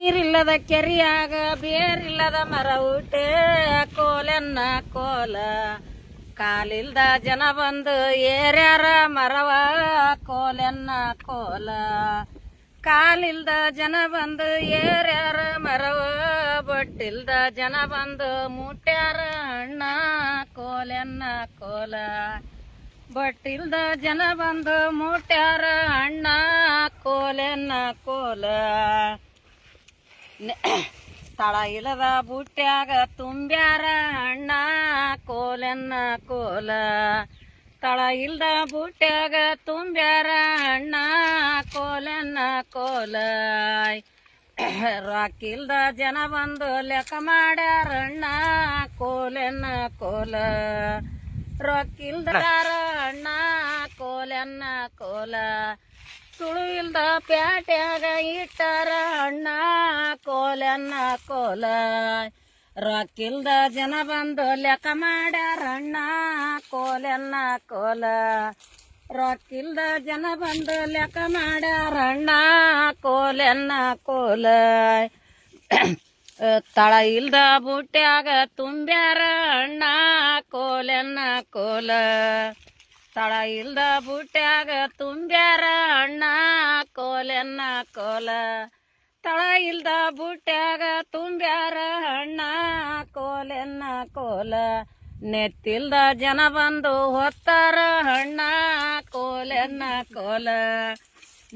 ನೀರಿಲ್ಲದ ಕೆರಿಯಾಗ ಬೇರಿಲ್ಲದ ಮರ ಊಟೆ ಕೋಲೆನ್ನ ಕೋಲ ಕಾಲಿಲ್ದ ಜನ ಬಂದು ಏರ್ಯಾರ ಮರವ ಕೋಲೆನ್ನ ಕೋಲ ಕಾಲಿಲ್ದ ಜನ ಬಂದು ಏರ್ಯಾರ ಮರವ ಬೊಟ್ಟಿಲ್ದ ಜನ ಬಂದು ಮುಟ್ಟ್ಯಾರ ಅಣ್ಣ ಕೋಲೆನ್ನ ಕೋಲ ಬೊಟ್ಟಿಲ್ದ ಜನ ಬಂದು ಮುಟ್ಟ್ಯಾರ ಅಣ್ಣ ಕೋಲೆನ್ನ ಕೋಲ ತಳ ಇಲ್ಲದ ಬುಟ್ಟ್ಯಾಗ ತುಂಬ್ಯಾರ ಅಣ್ಣ ಕೋಲೆನ್ನ ಕೋಲ ತಳ ಇಲ್ದ ಬುಟ್ಟ್ಯಾಗ ತುಂಬ್ಯಾರ ಅಣ್ಣ ಕೋಲೆನ್ನ ಕೋಲ ರೊಕ್ಕಿಲ್ದ ಜನ ಬಂದು ಲೆಕ್ಕ ಮಾಡ್ಯಾರ ಅಣ್ಣ ಕೋಲೆನ್ನ ಕೋಲ ರೊಕ್ಕಿಲ್ದಾರ ಅಣ್ಣ ಕೋಲೆನ್ನ ಕೋಲ ಸುಳು ಇಲ್ದ ಪ್ಯಾಟ್ಯಾಗ ಇಟ್ಟಾರ ಅಣ್ಣ ಕೋಲೆನ್ನ ಕೋಲ ರೊಕ್ಕಿಲ್ದ ಜನ ಬಂದು ಲೆಕ್ಕ ಮಾಡ್ಯಾರ ಅಣ್ಣ ಕೋಲೆನ್ನ ಕೋಲ ರೊಕ್ಕಿಲ್ದ ಜನ ಬಂದು ಲೆಕ್ಕ ಮಾಡ್ಯಾರ ಅಣ್ಣ ಕೋಲೆನ್ನ ಕೋಲ ತಳ ಇಲ್ದ ಬುಟ್ಟ್ಯಾಗ ತುಂಬ್ಯಾರ ಅಣ್ಣ ಕೋಲೆನ್ನ ಕೋಲ ತಳ ಇಲ್ದ ಬುಟ್ಟ್ಯಾಗ ತುಂಬ್ಯಾರ ಅಣ್ಣ ಕೋಲೆನ್ನ ಕೋಲ ತಳ ಇಲ್ದ ಬುಟ್ಟ್ಯಾಗ ತುಂಬ್ಯಾರ ಅಣ್ಣ ಕೋಲೆನ್ನ ಕೋಲ ನೆತ್ತಿಲ್ದ ಜನ ಬಂದು ಹೊತ್ತಾರ ಅಣ್ಣ ಕೋಲೆನ್ನ ಕೋಲ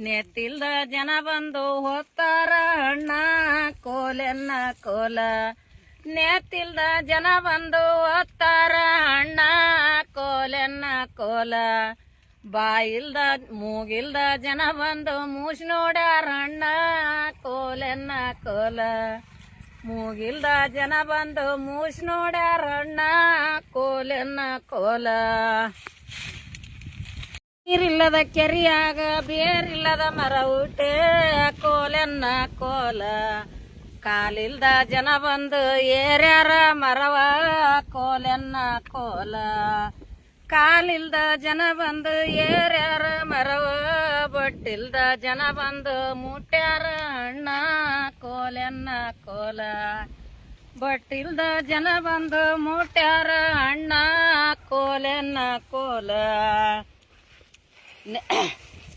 ನೆತ್ತಿಲ್ದ ಜನ ಬಂದು ಹೊತ್ತಾರ ಅಣ್ಣ ಕೋಲೆನ್ನ ಕೋಲ ನೆತ್ತಿಲ್ದ ಜನ ಬಂದು ಹೊತ್ತಾರ ಅಣ್ಣ ಕೋಲೆನ್ನ ಕೋಲ ಬಾಯಿಲ್ದ ಮೂಗಿಲ್ದ ಜನ ಬಂದು ಮೂಸ್ ನೋಡ್ಯಾರ ಅಣ್ಣ ಕೋಲೆನ್ನ ಕೋಲ ಮೂಗಿಲ್ದ ಜನ ಬಂದು ಮೂಸ್ ನೋಡ್ಯಾರ ಅಣ್ಣ ಕೋಲೆನ್ನ ಕೋಲ ನೀರಿಲ್ಲದ ಕೆರಿಯಾಗ ಬೇರಿಲ್ಲದ ಮರ ಊಟೆ ಕೋಲೆನ್ನ ಕೋಲ ಕಾಲಿಲ್ದ ಜನ ಬಂದು ಏರ್ಯಾರ ಮರವ ಕೋಲೆನ್ನ ಕೋಲ ಕಾಲಿಲ್ದ ಜನ ಬಂದು ಏರ್ಯಾರ ಮರವ ಬೊಟ್ಟಿಲ್ದ ಜನ ಬಂದು ಮುಟ್ಟ್ಯಾರ ಅಣ್ಣ ಕೋಲೆನ್ನ ಕೋಲ ಬೊಟ್ಟಿಲ್ದ ಜನ ಬಂದು ಮುಟ್ಟ್ಯಾರ ಅಣ್ಣ ಕೋಲೆನ್ನ ಕೋಲ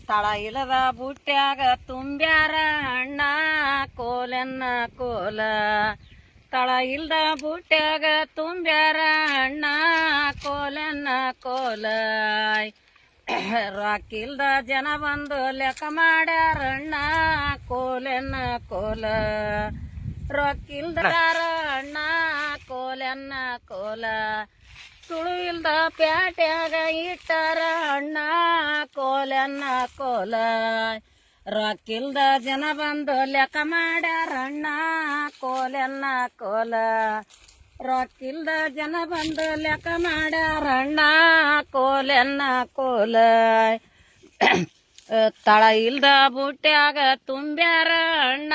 ತಳ ಇಲ್ಲದ ಬುಟ್ಟ್ಯಾಗ ತುಂಬ್ಯಾರ ಅಣ್ಣ ಕೋಲೆನ್ನ ಕೋಲ ತಳ ಇಲ್ದ ಬುಟ್ಟ್ಯಾಗ ತುಂಬ್ಯಾರ ಅಣ್ಣ ಕೋಲೆನ್ನ ಕೋಲ ರೊಕ್ಕಿಲ್ದ ಜನ ಬಂದು ಲೆಕ್ಕ ಮಾಡ್ಯಾರ ಅಣ್ಣ ಕೋಲೆನ್ನ ಕೋಲ ರೊಕ್ಕಿಲ್ದಾರ ಅಣ್ಣ ಕೋಲೆನ್ನ ಕೋಲ ಸುಳು ಇಲ್ದ ಪ್ಯಾಟ್ಯಾಗ ಇಟ್ಟಾರ ಅಣ್ಣ ಕೋಲೆನ್ನ ಕೋಲ ರೊಕ್ಕಿಲ್ದ ಜನ ಬಂದು ಲೆಕ್ಕ ಮಾಡ್ಯಾರ ಅಣ್ಣ ಕೋಲೆನ್ನ ಕೋಲ ರೊಕ್ಕಿಲ್ದ ಜನ ಬಂದು ಲೆಕ್ಕ ಮಾಡ್ಯಾರ ಅಣ್ಣ ಕೋಲೆನ್ನ ಕೋಲ ತಳ ಇಲ್ದ ಬುಟ್ಟ್ಯಾಗ ತುಂಬ್ಯಾರ ಅಣ್ಣ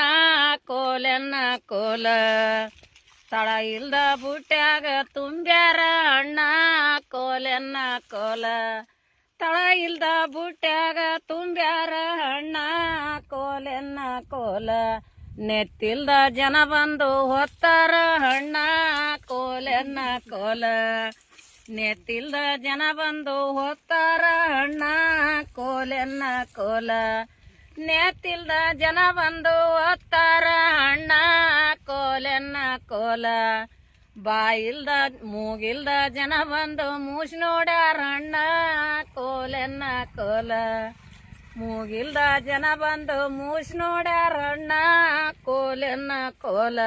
ಕೋಲೆನ್ನ ಕೋಲ ತಳ ಇಲ್ದ ಬುಟ್ಟ್ಯಾಗ ತುಂಬ್ಯಾರ ಅಣ್ಣ ಕೋಲೆನ್ನ ಕೋಲ ತಳ ಇಲ್ದ ಬುಟ್ಟ್ಯಾಗ ತುಂಬ್ಯಾರ ಅಣ್ಣ ಕೋಲೆನ್ನ ಕೋಲ ನೆತ್ತಿಲ್ದ ಜನ ಬಂದು ಹೊತ್ತಾರ ಅಣ್ಣ ಕೋಲೆನ್ನ ಕೋಲ ನೆತ್ತಿಲ್ದ ಜನ ಬಂದು ಹೊತ್ತಾರ ಅಣ್ಣ ಕೋಲೆನ್ನ ಕೋಲ ನೆತ್ತಿಲ್ದ ಜನ ಬಂದು ಹೊತ್ತಾರ ಅಣ್ಣ ಕೋಲೆನ್ನ ಕೋಲ ಬಾಯಿಲ್ದ ಮೂಗಿಲ್ದ ಜನ ಬಂದು ಮೂಸ್ ನೋಡ್ಯಾರ ಅಣ್ಣ ಕೋಲೆನ್ನ ಕೋಲ ಮೂಗಿಲ್ದ ಜನ ಬಂದು ಮೂಸ್ ನೋಡ್ಯಾರ ಅಣ್ಣ ಕೋಲೆನ್ನ ಕೋಲ